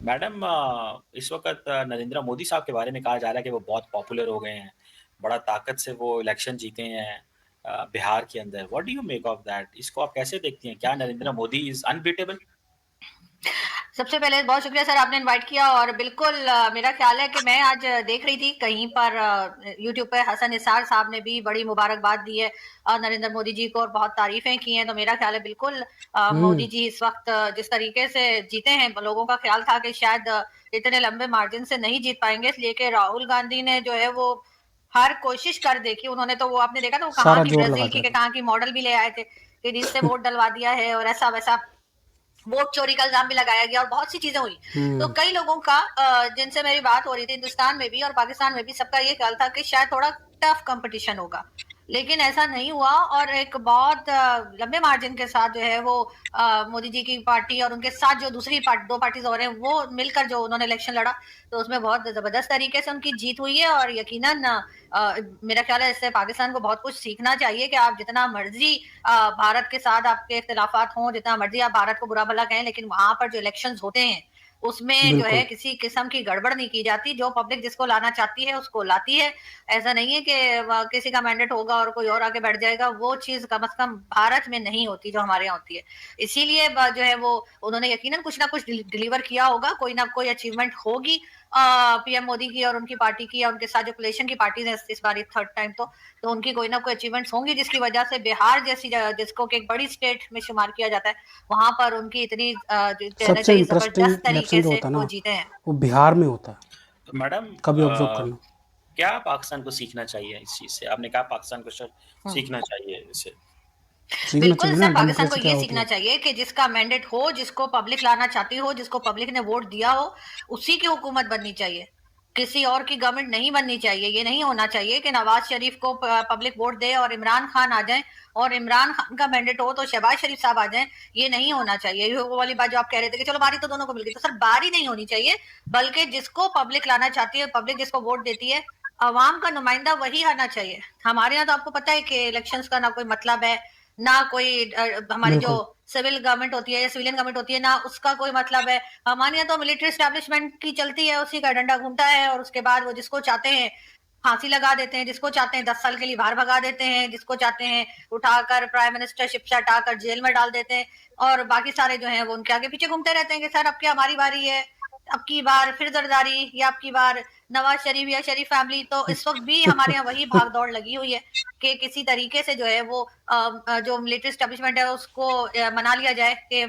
Madam इस वक़्त नरेंद्र मोदी साहब के बारे में कहा जा रहा है कि वो बहुत पॉपुलर हो गए हैं। बड़ा ताकत से वो इलेक्शन जीते हैं बिहार के अंदर। What do you make of that? इसको आप कैसे देखती हैं? क्या नरेंद्र मोदी इज़ अनबीटेबल? सबसे पहले बहुत शुक्रिया सर आपने इनवाइट किया और बिल्कुल मेरा ख्याल है कि मैं आज देख रही थी कहीं पर यूट्यूब पे हसन निसार साहब ने भी बड़ी मुबारकबाद दी है नरेंद्र मोदी जी को और बहुत तारीफें की हैं। तो मेरा ख्याल है बिल्कुल मोदी हुँ, जी इस वक्त जिस तरीके से जीते हैं, लोगों का ख्याल था कि शायद इतने लंबे मार्जिन से नहीं जीत पाएंगे, इसलिए कि राहुल गांधी ने जो है वो हर कोशिश कर देखी उन्होंने। तो वो आपने देखा था वो कहाँ सारा की जोर लगा ब्राजील की दिया कि था। कहाँ की मॉडल भी ले आए थे कि जिससे वोट डलवा दिया है और ऐसा वैसा वोट चोरी का इल्जाम भी लगाया गया और बहुत सी चीजें हुई। तो हुँ, कई लोगों का जिनसे मेरी बात हो रही थी हिंदुस्तान में भी और पाकिस्तान में भी सबका ये ख्याल था कि शायद थोड़ा टफ कंपटीशन होगा, लेकिन ऐसा नहीं हुआ और एक बहुत लंबे मार्जिन के साथ जो है वो मोदी जी की पार्टी और उनके साथ जो दूसरी दो पार्टीज और हैं वो मिलकर जो उन्होंने इलेक्शन लड़ा, तो उसमें बहुत जबरदस्त तरीके से उनकी जीत हुई है। और यकीनन मेरा ख्याल है इससे पाकिस्तान को बहुत कुछ सीखना चाहिए कि आप जितना मर्जी भारत के साथ आपके इख्तिलाफात हों, जितना मर्जी आप भारत को बुरा भला कहें, लेकिन वहां पर जो इलेक्शंस होते हैं उसमें जो है बिल्कुल, किसी किस्म की गड़बड़ नहीं की जाती। जो पब्लिक जिसको लाना चाहती है उसको लाती है। ऐसा नहीं है कि किसी का मैंडेट होगा और कोई और आके बैठ जाएगा, वो चीज कम से कम भारत में नहीं होती जो हमारे यहाँ होती है। इसीलिए जो है वो उन्होंने यकीनन कुछ ना कुछ डिलीवर किया होगा, कोई ना कोई अचीवमेंट होगी पीएम मोदी की और उनकी पार्टी की और उनके साथ जो कोलिशन की पार्टीज है इस बार थर्ड टाइम तो उनकी कोई ना कोई अचीवमेंट्स होंगी जिसकी वजह से बिहार जैसी जिसको कि एक बड़ी स्टेट में शुमार किया जाता है, वहां पर उनकी इतनी जो कहना सबसे चाहिए इंटरेस्टिंग जबरदस्त इलेक्शन तरीके जो से होता है वो ना, जीते हैं। वो बिहार में होता है, तो मैडम कभी ऑब्ज़र्व करना। क्या पाकिस्तान को सीखना चाहिए इस चीज़ से? आपने कहा पाकिस्तान को हम्म। सीखना चाहिए इससे। सीखना बिल्कुल चाहिए ना सर, पाकिस्तान को डेमोक्रेसी क्या ये होती सीखना है। चाहिए कि जिसका मैंडेट हो, जिसको पब्लिक लाना चाहती हो, जिसको पब्लिक ने वोट दिया हो, उसी की हुकूमत बननी चाहिए। किसी और की गवर्नमेंट नहीं बननी चाहिए। ये नहीं होना चाहिए कि नवाज शरीफ को पब्लिक वोट दे और इमरान खान आ जाए और इमरान खान का मैंडेट हो तो शहबाज शरीफ साहब आ जाए। ये नहीं होना चाहिए। ये वो वाली बात जो आप कह रहे थे कि चलो बारी तो दोनों को मिल गई, तो सर बारी नहीं होनी चाहिए, बल्कि जिसको पब्लिक लाना चाहती है, पब्लिक जिसको वोट देती है, अवाम का नुमाइंदा वही आना चाहिए। हमारे यहाँ तो आपको पता है कि इलेक्शंस का ना कोई मतलब है, ना कोई हमारी जो बिल्कुल, सिविल गवर्नमेंट होती है या सिविलियन गवर्नमेंट होती है ना उसका कोई मतलब है। हमारे यहाँ तो मिलिट्री एस्टेब्लिशमेंट की चलती है, उसी का डंडा घूमता है और उसके बाद वो जिसको चाहते हैं फांसी लगा देते हैं, जिसको चाहते हैं 10 साल के लिए बाहर भगा देते हैं, जिसको चाहते हैं उठाकर प्राइम मिनिस्टरशिप से हटाकर जेल में डाल देते हैं और बाकी सारे जो हैं वो उनके आगे पीछे घूमते रहते हैं कि सर अब क्या हमारी बारी है, अब की बार फिर जरदारी या अब की बार नवाज शरीफ या शरीफ फैमिली। तो इस वक्त भी हमारे यहाँ वही भाग दौड़ लगी हुई है कि किसी तरीके से जो है वो जो मिलिट्री स्टैब्लिशमेंट है उसको मना लिया जाए कि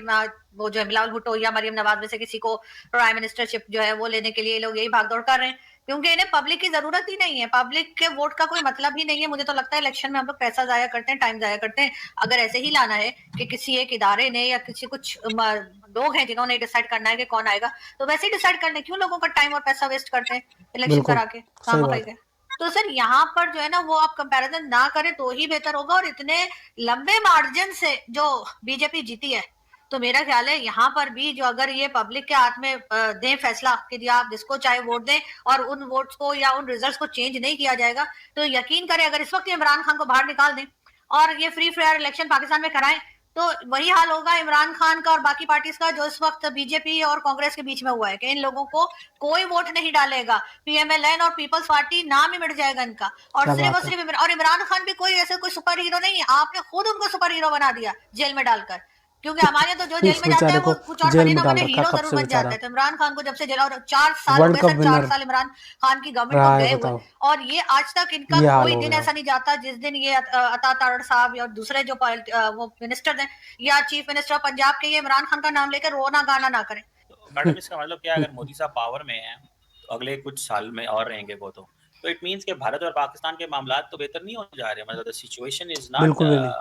वो जो है बिलावल भुट्टो या मरियम नवाज में से किसी को प्राइम मिनिस्टरशिप जो है वो लेने के लिए लोग यही भागदौड़ कर रहे हैं, क्योंकि इन्हें पब्लिक की जरूरत ही नहीं है। पब्लिक के वोट का कोई मतलब ही नहीं है। मुझे तो लगता है इलेक्शन में हम लोग पैसा जाया करते हैं, टाइम जाया करते हैं। अगर ऐसे ही लाना है कि किसी एक इदारे ने या किसी कुछ लोग हैं जिन्होंने डिसाइड करना है कि कौन आएगा, तो वैसे ही डिसाइड करने क्यों लोगों का टाइम और पैसा वेस्ट करते हैं इलेक्शन बिल्कुल, करा के सही खामा बात है। खाई। तो सर यहाँ पर जो है ना वो आप कंपैरिजन ना करें तो ही बेहतर होगा। और इतने लंबे मार्जिन से जो बीजेपी जीती है, तो मेरा ख्याल है यहाँ पर भी जो अगर ये पब्लिक के हाथ में दें फैसला कि आप जिसको चाहे वोट दें और उन वोट्स को या उन रिजल्ट्स को चेंज नहीं किया जाएगा, तो यकीन करें अगर इस वक्त इमरान खान को बाहर निकाल दें और ये फ्री फेयर इलेक्शन पाकिस्तान में कराएं, तो वही हाल होगा इमरान खान का और बाकी पार्टीज का जो इस वक्त बीजेपी और कांग्रेस के बीच में हुआ है कि इन लोगों को कोई वोट नहीं डालेगा। पीएमएलएन और पीपल्स पार्टी नाम ही मिट जाएगा इनका। और क्या सिर्फ और बात है। सिर्फ और इमरान खान भी कोई ऐसे कोई सुपर हीरो नहीं है, आपने खुद उनको सुपर हीरो बना दिया जेल में डालकर। क्योंकि हमारे यहाँ तो जो जेल उस में जाता है बेचारे वो को कुछ और जेल बने में ना डाल बने रखा है हीरो कब जरूर से बन जाता बेचारा। है। तो इमरान खान को जब से जेल और 4 साल हो वर्ल्ड गए कप सर, चार विनर साल इमरान खान की गवर्नमेंट को रहा है गए हुए बताओ, और ये आज तक इनका ये हाल कोई हो दिन गया। ऐसा नहीं जाता जिस दिन ये अता तारड़ साहब या दूसरे जो वो मिनिस्टर हैं या चीफ मिनिस्टर पंजाब के ये इमरान खान का नाम लेकर रोना गाना ना करें। तो मैडम इसका मतलब क्या है अगर मोदी साहब पावर में हैं, तो अगले कुछ साल में और रहेंगे वो तो इट मीन्स कि भारत और पाकिस्तान के मामलात तो बेहतर नहीं हो जा रहे। मतलब द सिचुएशन इज़ नॉट बिल्कुल भी नहीं,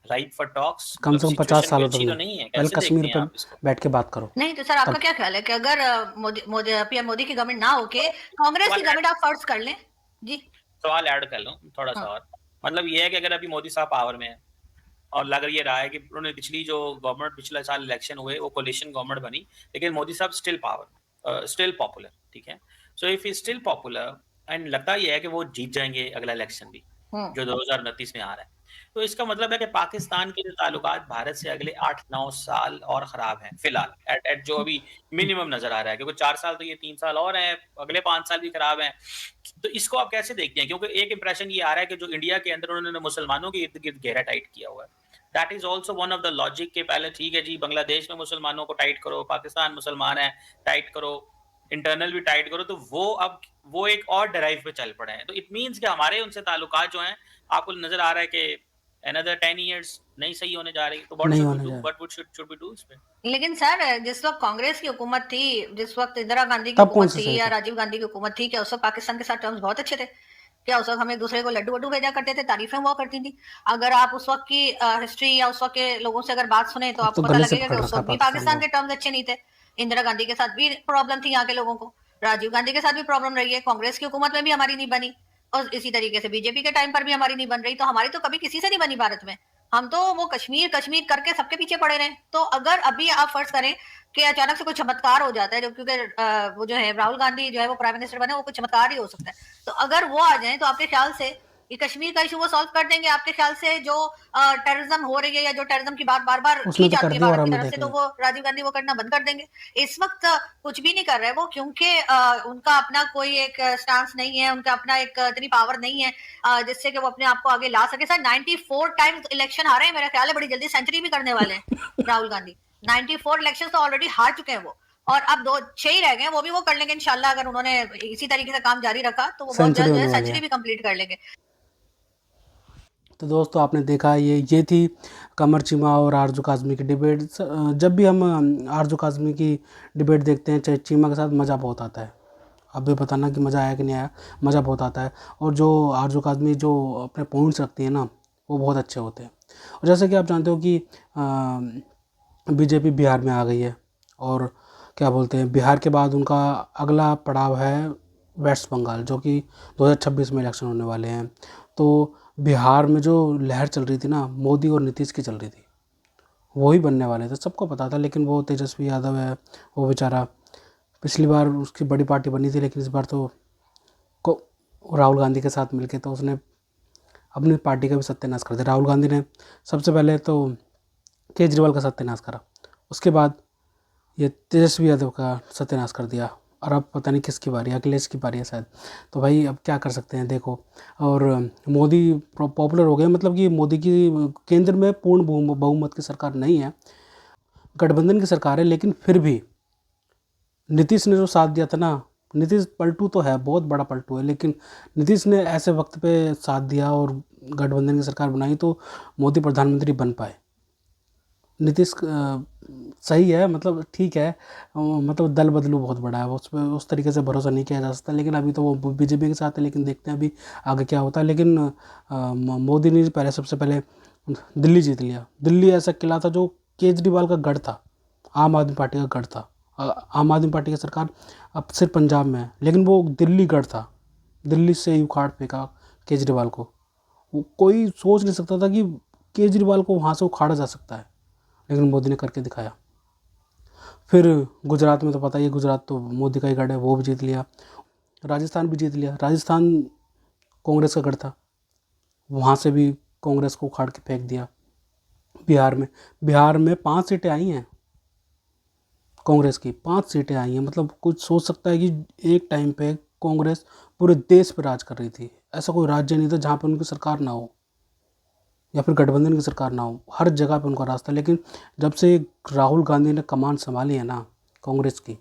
राइट फॉर टॉक्स। कम मतलब से कम 50 सिचुएशन कोई सालों तक अच्छी तो नहीं। नहीं है। पहले कैसे देखते कश्मीर हैं पे आप इसको? बैठ के बात करो, नहीं तो सर आपका तब क्या ख्याल है कि अगर पीएम मोदी की गवर्नमेंट ना होके कांग्रेस की सवाल गवर्नमेंट आप फर्ज कर लें। जी। सवाल ऐड कर लूँ थोड़ा-सा हाँ। और। मतलब ये है कि अगर अभी मोदी साहब पावर में हैं और लग ये रहा है कि उन्होंने पिछली जो गवर्नमेंट पिछले साल इलेक्शन हुए वो कोalition गवर्नमेंट बनी, लेकिन मोदी साहब स्टिल पावर स्टिल पॉपुलर, ठीक है? So if he still popular and लगता ये है कि वो जीत जाएँगे अगला इलेक्शन भी, हम्म। जो 2029 में आ रहा है। तो इसका मतलब है कि पाकिस्तान के जो ताल्लुकात भारत से अगले 8-9 साल और ख़राब हैं, फ़िलहाल एट जो अभी मिनिमम नज़र आ रहा है, क्योंकि 4 साल तो ये 3 साल और हैं, अगले 5 साल भी ख़राब हैं। तो इसको आप कैसे देखते हैं? क्योंकि एक इंप्रेशन ये आ रहा है कि जो इंडिया के अंदर उन्होंने मुसलमानों के इर्द-गिर्द घेरा टाइट किया हुआ है। That is also one of the logic के पहले ठीक है जी, बांग्लादेश में मुसलमानों को टाइट करो, पाकिस्तान मुसलमान है, टाइट करो, इंटरनल भी टाइट करो, तो वो एक और डेराइव पे चल पड़े हैं। तो इट मीन्स कि हमारे उनसे ताल्लुकात जो हैं, आपको नज़र आ रहा है कि अनदर 10 इयर्स नहीं सही होने जा रही, तो व्हाट नहीं शुड वी होने डू? जा रहा। What would should we do इस पे? लेकिन सर जिस वक्त कांग्रेस की हुकूमत थी, जिस वक्त इंदिरा गांधी की तब कौन हुकूमत सा थी सही या था? राजीव गांधी की हुकूमत थी, क्या उस वक्त पाकिस्तान के साथ टर्म्स बहुत अच्छे थे? क्या उस वक्त हम एक दूसरे को लड्डू वड्डू भेजा करते थे, तारीफें हुआ करती थी? अगर आप उस वक्त की हिस्ट्री या उस वक्त के लोगों से अगर बात सुने तो अब तो आपको पता गले से लगेगा कि पकड़ उस रखा है वक्त भी पाकिस्तान पाकिस्तान को। के टर्म्स अच्छे नहीं थे। इंदिरा गांधी के साथ भी प्रॉब्लम थी यहाँ के लोगों को, राजीव गांधी के साथ भी प्रॉब्लम रही है, कांग्रेस की हुकूमत में भी हमारी नहीं बनी, और इसी तरीके से बीजेपी के टाइम पर भी हमारी नहीं बन रही। तो हमारी तो कभी किसी से नहीं बनी भारत में। हम तो वो कश्मीर कश्मीर करके सबके पीछे पड़े रहे। तो अगर अभी आप फर्ज करें कि अचानक से कोई चमत्कार हो जाता है, जो क्योंकि वो जो है राहुल गांधी जो है वो प्राइम मिनिस्टर बने, वो कुछ चमत्कार ही हो सकता है। तो अगर वो आ जाए तो आपके ख्याल से ये कश्मीर का इशू वो सॉल्व कर देंगे? आपके ख्याल से जो टेररिज्म हो रही है या जो टेररिज्म की बात बार बार की उसने तो कर जाती है दिया और भारत की हमने तरफ देख से, तो लिया। वो राजीव गांधी वो करना बंद कर देंगे? इस वक्त कुछ भी नहीं कर रहे वो, क्योंकि उनका अपना कोई एक स्टांस नहीं है, उनका अपना एक इतनी पावर नहीं है जिससे कि वो अपने आप को आगे ला सके। सर 94 टाइम्स इलेक्शन हारे हैं, मेरा ख्याल है बड़ी जल्दी सेंचुरी भी करने वाले हैं राहुल गांधी। 94 इलेक्शन तो ऑलरेडी हार चुके हैं वो, और अब 6 ही रह गए हैं, वो भी वो कर लेंगे इंशाल्लाह। अगर उन्होंने इसी तरीके से काम जारी रखा तो वो बहुत सेंचुरी जल्द जो है होने वाली सेंचुरी है। भी कंप्लीट कर लेंगे। तो दोस्तों आपने देखा ये थी कमर चीमा और आरजू काज़मी की डिबेट। जब भी हम आरजू काज़मी की डिबेट देखते हैं चाहे चीमा के साथ, मज़ा बहुत आता है। अब भी बताना कि मज़ा आया कि नहीं आया, मज़ा बहुत आता है। और जो आरजू काज़मी जो अपने पॉइंट्स रखती है ना, वो बहुत अच्छे होते हैं। और जैसे कि आप जानते हो कि बीजेपी बिहार में आ गई है, और क्या बोलते हैं, बिहार के बाद उनका अगला पड़ाव है वेस्ट बंगाल, जो कि 2026 में इलेक्शन होने वाले हैं। तो बिहार में जो लहर चल रही थी ना, मोदी और नीतीश की चल रही थी, वो ही बनने वाले थे, सबको पता था। लेकिन वो तेजस्वी यादव है, वो बेचारा, पिछली बार उसकी बड़ी पार्टी बनी थी, लेकिन इस बार तो को राहुल गांधी के साथ मिलके तो उसने अपनी पार्टी का भी सत्यानाश कर दिया। राहुल गांधी ने सबसे पहले तो केजरीवाल का सत्यानाश करा, उसके बाद ये तेजस्वी यादव का सत्यानाश कर दिया, और अब पता नहीं किसकी बारी है, अखिलेश की बारी है शायद। तो भाई अब क्या कर सकते हैं, देखो। और मोदी पॉपुलर हो गए, मतलब कि मोदी की केंद्र में पूर्ण बहुमत की सरकार नहीं है, गठबंधन की सरकार है। लेकिन फिर भी नीतीश ने जो साथ दिया था ना, नीतीश पलटू तो है, बहुत बड़ा पलटू है, लेकिन नीतीश ने ऐसे वक्त पे साथ दिया और गठबंधन की सरकार बनाई, तो मोदी प्रधानमंत्री बन पाए। नीतीश सही है, मतलब ठीक है, मतलब दल बदलू बहुत बड़ा है, उस पर उस तरीके से भरोसा नहीं किया जा सकता। लेकिन अभी तो वो बीजेपी के साथ है, लेकिन देखते हैं अभी आगे क्या होता है। लेकिन मोदी ने पहले सबसे पहले दिल्ली जीत लिया। दिल्ली ऐसा किला था जो केजरीवाल का गढ़ था, आम आदमी पार्टी का गढ़ था। आम आदमी पार्टी की सरकार अब सिर्फ पंजाब में है, लेकिन वो दिल्ली गढ़ था। दिल्ली से ही उखाड़ फेंका केजरीवाल को। वो कोई सोच नहीं सकता था कि केजरीवाल को वहाँ से उखाड़ा जा सकता है, लेकिन मोदी ने करके दिखाया। फिर गुजरात में तो पता ही है, गुजरात तो मोदी का ही गढ़ है, वो भी जीत लिया। राजस्थान भी जीत लिया। राजस्थान कांग्रेस का गढ़ था, वहाँ से भी कांग्रेस को उखाड़ के फेंक दिया। बिहार में 5 सीटें आई हैं कांग्रेस की, 5 सीटें आई हैं। मतलब कुछ सोच सकता है कि एक टाइम पे कांग्रेस पूरे देश पर राज कर रही थी। ऐसा कोई राज्य नहीं था जहाँ पर उनकी सरकार ना हो, या फिर गठबंधन की सरकार ना हो, हर जगह पे उनका रास्ता। लेकिन जब से राहुल गांधी ने कमान संभाली है ना कांग्रेस की,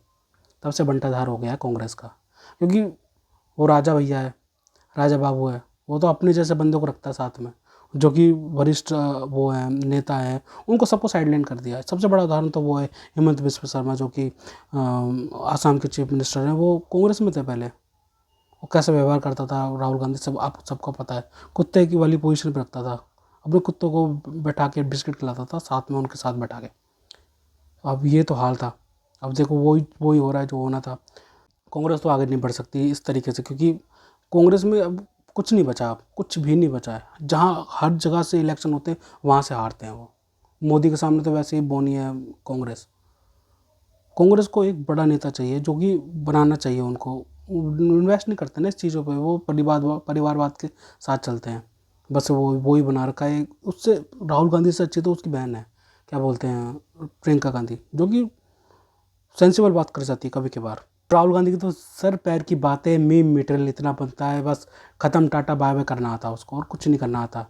तब से बंटाधार हो गया है कांग्रेस का। क्योंकि वो राजा भैया है, राजा बाबू है, वो तो अपने जैसे बंदे को रखता है साथ में, जो कि वरिष्ठ वो है, नेता है, उनको सबको साइडलाइन कर दिया है। सबसे बड़ा उदाहरण तो वो है हेमंत बिस्वा शर्मा, जो कि आसाम के चीफ मिनिस्टर हैं। वो कांग्रेस में थे पहले। वो कैसे व्यवहार करता था राहुल गांधी, सब आप सबको पता है। कुत्ते की वाली पोजीशन पर रखता था, अपने कुत्तों को बैठा के बिस्किट खिलाता था साथ में, उनके साथ बैठा के। अब ये तो हाल था। अब देखो वही हो रहा है जो होना था। कांग्रेस तो आगे नहीं बढ़ सकती इस तरीके से, क्योंकि कांग्रेस में अब कुछ नहीं बचा, कुछ भी नहीं बचा है। जहाँ हर जगह से इलेक्शन होते हैं वहाँ से हारते हैं वो। मोदी के सामने तो वैसे ही बोनी है कांग्रेस। कांग्रेस को एक बड़ा नेता चाहिए, जो कि बनाना चाहिए उनको। इन्वेस्ट नहीं करते ना इस चीज़ों पे, वो परिवारवाद के साथ चलते हैं। बस वो ही बना रखा है। उससे राहुल गांधी से अच्छी तो उसकी बहन है, क्या बोलते हैं, प्रियंका गांधी, जो कि सेंसिबल बात कर जाती है कभी कभार। राहुल गांधी की तो सर पैर की बातें, मीम मटेरियल इतना बनता है, बस ख़त्म टाटा बाय बाय करना आता उसको, और कुछ नहीं करना आता।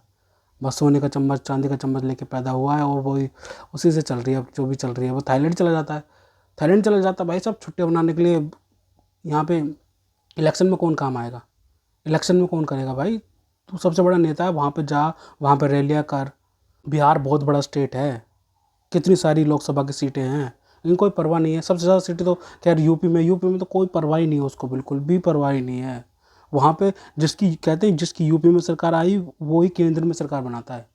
बस सोने का चम्मच चांदी का चम्मच लेके पैदा हुआ है और वही उसी से चल रही है अब जो भी चल रही है। वो थाईलैंड चला जाता है, थाईलैंड चला जाता है भाई साहब छुट्टियाँ बनाने के लिए। यहाँ पे इलेक्शन में कौन काम आएगा, इलेक्शन में कौन करेगा भाई। तू सबसे बड़ा नेता है, वहाँ पे जा, वहाँ पे रैलियाँ कर। बिहार बहुत बड़ा स्टेट है, कितनी सारी लोकसभा की सीटें हैं, इनको कोई परवाह नहीं है। सबसे ज़्यादा सीटें तो खैर यूपी में तो कोई परवाह ही नहीं है उसको, बिल्कुल भी परवाह ही नहीं है। वहाँ पे जिसकी कहते हैं जिसकी यूपी में सरकार आई वो ही केंद्र में सरकार बनाता है,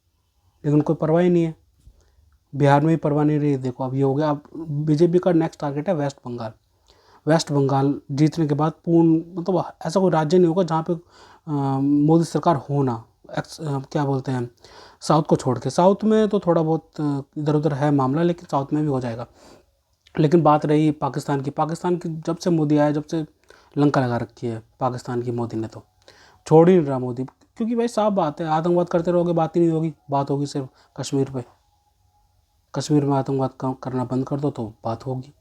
लेकिन कोई परवाह ही नहीं है। बिहार में भी परवाह नहीं रही। देखो अब ये हो गया, अब बीजेपी का नेक्स्ट टारगेट है वेस्ट बंगाल। वेस्ट बंगाल जीतने के बाद पूर्ण मतलब ऐसा कोई राज्य नहीं होगा जहाँ पे मोदी सरकार हो ना। क्या बोलते हैं, साउथ को छोड़ के। साउथ में तो थोड़ा बहुत इधर उधर है मामला, लेकिन साउथ में भी हो जाएगा। लेकिन बात रही पाकिस्तान की, जब से मोदी आया, जब से लंका लगा रखी है पाकिस्तान की मोदी ने, तो छोड़ ही नहीं रहा मोदी। क्योंकि भाई साफ बात है, आतंकवाद करते रहोगे बात ही नहीं होगी, बात होगी सिर्फ कश्मीर पे। कश्मीर में आतंकवाद करना बंद कर दो तो बात होगी।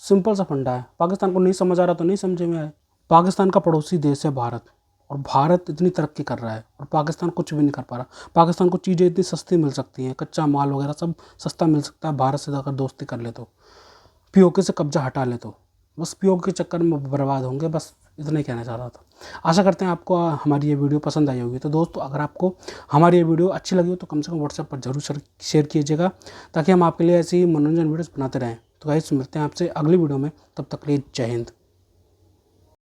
सिंपल सा फंडा है। पाकिस्तान को नहीं समझ आ रहा तो नहीं समझे में आए। पाकिस्तान का पड़ोसी देश है भारत, और भारत इतनी तरक्की कर रहा है और पाकिस्तान कुछ भी नहीं कर पा रहा। पाकिस्तान को चीज़ें इतनी सस्ती मिल सकती हैं, कच्चा माल वगैरह सब सस्ता मिल सकता है भारत से अगर दोस्ती कर ले तो, पीओके से कब्जा हटा ले तो। बस पीओके के चक्कर में बर्बाद होंगे, बस इतना ही कहना चाह रहा था। आशा करते हैं आपको हमारी ये वीडियो पसंद आई होगी। तो दोस्तों अगर आपको हमारी ये वीडियो अच्छी लगी हो तो कम से कम व्हाट्सएप पर जरूर शेयर कीजिएगा, ताकि हम आपके लिए ऐसी मनोरंजन वीडियोस बनाते रहें। तो गाइस मिलते हैं आपसे अगली वीडियो में, तब तक के लिए जय हिंद।